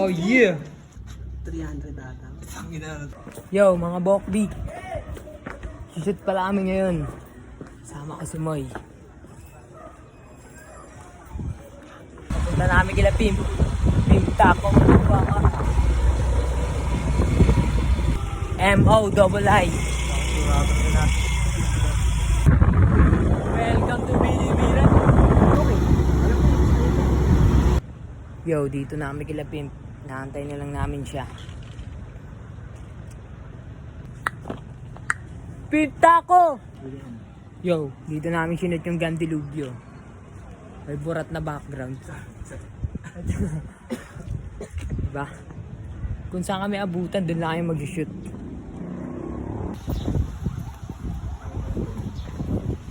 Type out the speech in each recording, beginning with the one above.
Oh yeah! 300 ata. Yo, mga Bokbi. Shoot pala kami ngayon. Sama ko si Moy. Papunta namin kila Pimp. Pimp Taco. M-O-I-I. Welcome to Bilibiran. Yo, dito namin kila Pimp. Naantay na lang namin siya. Pimp Taco! Yo, dito namin sinut yung Gandilubyo. May burat na background. Diba? Kung saan kami abutan, doon lang kami mag-shoot.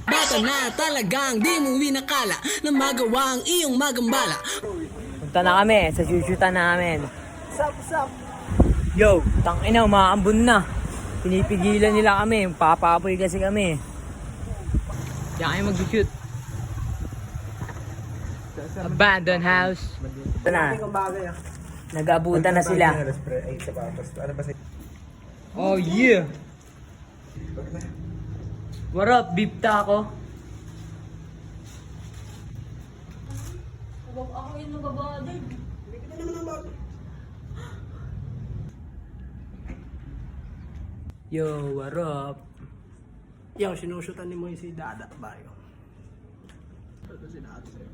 Bata na talagang di mo winakala na magawa ang iyong magambala. Punta na kami sa shoot-shootan namin. Sup? Yo, tangina, umaambon na. Pinipigilan nila kami, papapoy kasi kami. Diyan kayo mag-shoot. Abandoned house. Ito na. Nag-abutan na sila. Oh yeah! What up, Beef Taco? Ako yung nag-abandon. Yo, what up? Yo, sinusutan ni mo si Dada Bayo. Ito si Dada sa'yo.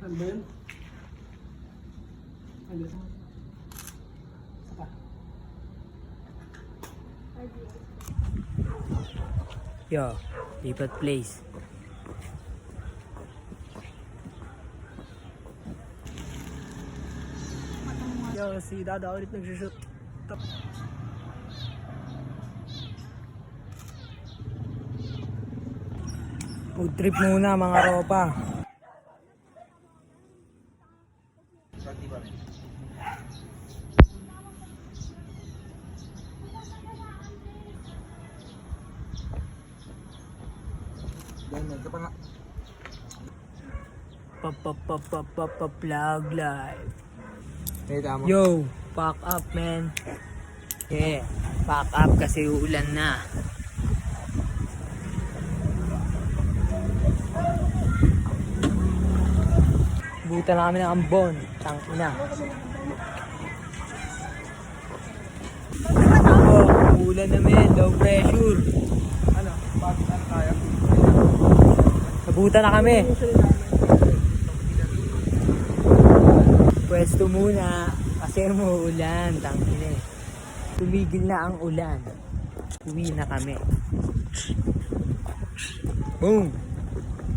Ano ba yun? Ano sa? Saka. Yo, lipat place. Yo, si Dada ulit nagsushoot. Food trip muna mga ropa. Vlog live. Yo, pack up man. Yeah, pack up kasi uulan na. Buta na kami ng ambon. Tangina. Oh, ulan na men, low pressure. Ano? Bakit ano kaya? Nabuta na kami. Pwesto muna kasi umuulan, tangina eh. Tumigil na ang ulan. Uwi na kami. Boom!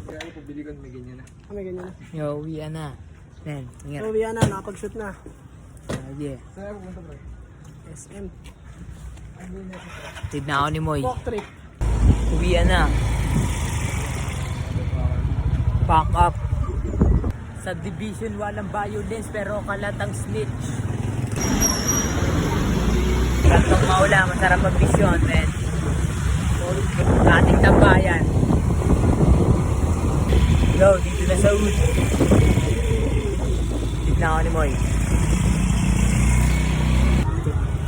Kaya pabili ko may ganyan na. May ganyan na. Yo, uwi na. Men, ingat. So, yan na, nakapag-shoot na. Yeah. Saan pupunta bro? SM. Tignan ako ni Moy. Walk trip. Uwi na. Pack up. Sa division walang violence pero kalatang snitch. Kantong maula, masarap ang vision, men. Ating tambayan. Yo, dito na sa wood. Tignan ako ni Moy.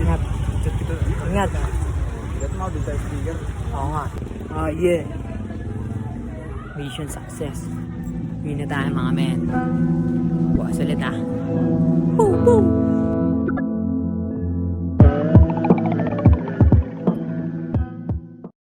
Ingat. Ingat mo din sa speaker. Oo nga. Yeah. Mission success. Uwi na tayo mga men. Bukas ulit ah.